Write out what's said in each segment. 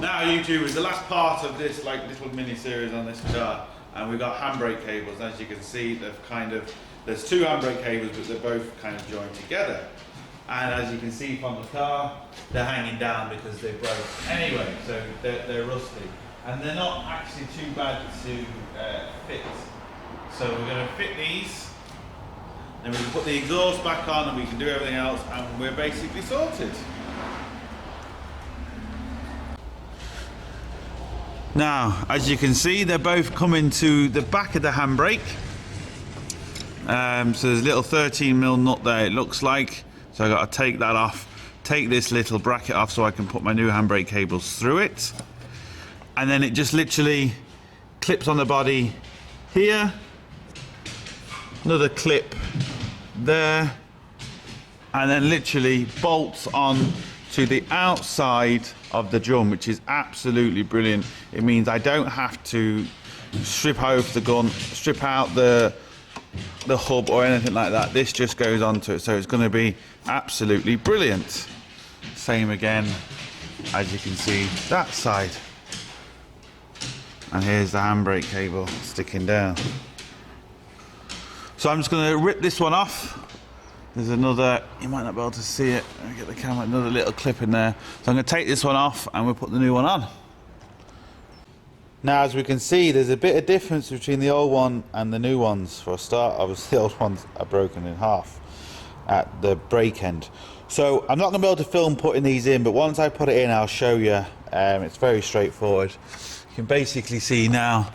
Now YouTubers, the last part of this little mini series on this car, and we've got handbrake cables. As you can see, there's two handbrake cables, but they're both kind of joined together. And as you can see from the car, they're hanging down because they broke anyway, so they're rusty. And they're not actually too bad to fit. So we're going to fit these, then we can put the exhaust back on and we can do everything else, and we're basically sorted. Now, as you can see, they're both coming to the back of the handbrake. So there's a little 13mm nut there, it looks like. So I've got to take that off, take this little bracket off so I can put my new handbrake cables through it. And then it just literally clips on the body here. Another clip there. And then literally bolts on to the outside of the drum, which is absolutely brilliant. It means I don't have to strip out the gun, strip out the hub or anything like that. This just goes onto it, so it's going to be absolutely brilliant. Same again, as you can see, that side. And here's the handbrake cable sticking down. So I'm just going to rip this one off. There's another, you might not be able to see it, let me get the camera, another little clip in there. So I'm going to take this one off and we'll put the new one on. Now, as we can see, there's a bit of difference between the old one and the new ones. For a start, obviously the old ones are broken in half at the brake end. So I'm not going to be able to film putting these in, but once I put it in, I'll show you. It's very straightforward. You can basically see now,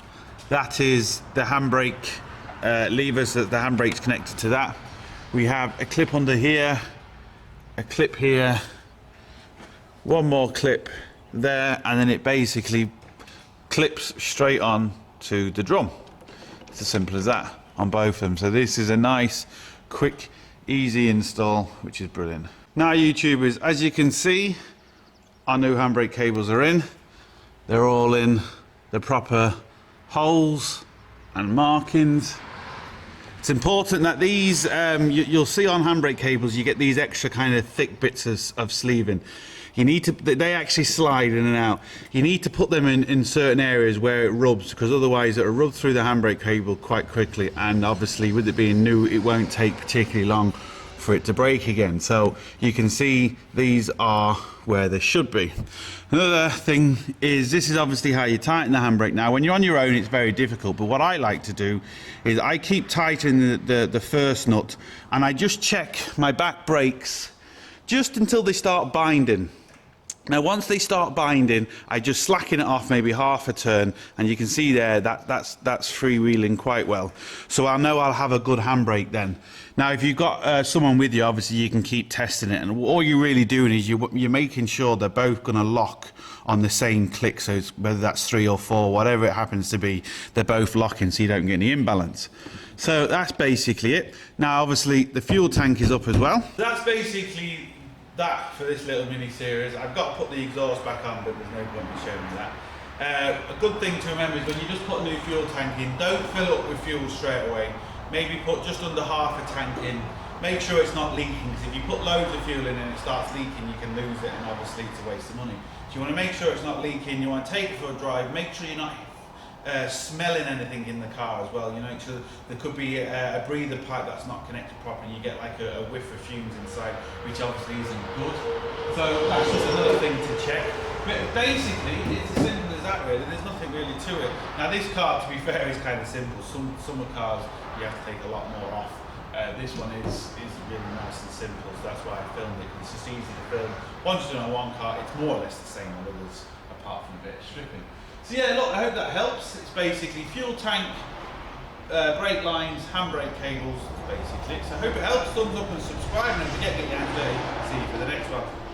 that is the handbrake levers, that the handbrake's connected to that. We have a clip under here, a clip here, one more clip there, and then it basically clips straight on to the drum. It's as simple as that on both of them. So this is a nice, quick, easy install, which is brilliant. Now YouTubers, as you can see, our new handbrake cables are in. They're all in the proper holes and markings. It's important that these, you'll see on handbrake cables, you get these extra kind of thick bits of sleeving. You need to, they actually slide in and out. You need to put them in certain areas where it rubs, because otherwise it'll rub through the handbrake cable quite quickly, and obviously with it being new, it won't take particularly long for it to break again. So you can see these are where they should be. Another thing is, this is obviously how you tighten the handbrake. Now when you're on your own, it's very difficult, but what I like to do is I keep tightening the first nut, and I just check my back brakes just until they start binding. Now once they start binding, I just slacken it off maybe half a turn, and you can see there that's freewheeling quite well. So I'll know I'll have a good handbrake then. Now if you've got someone with you, obviously you can keep testing it, and all you're really doing is you're making sure they're both going to lock on the same click, so it's, whether that's 3 or 4, whatever it happens to be, they're both locking so you don't get any imbalance. So that's basically it. Now obviously the fuel tank is up as well. That's basically that for this little mini series. I've got to put the exhaust back on, but there's no point in showing you that. A good thing to remember is when you just put a new fuel tank in, don't fill up with fuel straight away. Maybe put just under half a tank in. Make sure it's not leaking, because if you put loads of fuel in and it starts leaking, you can lose it, and obviously it's a waste of money. So you want to make sure it's not leaking. You want to take it for a drive. Make sure you're not smelling anything in the car as well. You know, so there could be a breather pipe that's not connected properly. You get like a whiff of fumes inside, which obviously isn't good. So that's just another thing to check. But basically, it's as simple as that really. There's nothing really to it. Now this car, to be fair, is kind of simple. Some car you have to take a lot more off. This one is really nice and simple, so that's why I filmed it. It's just easy to film. Once you're doing on one car, it's more or less the same on others, apart from a bit of stripping. So yeah, look, I hope that helps. It's basically fuel tank, brake lines, handbrake cables, basically. So I hope it helps. Thumbs up and subscribe, and don't forget to get your hands dirty. See you for the next one.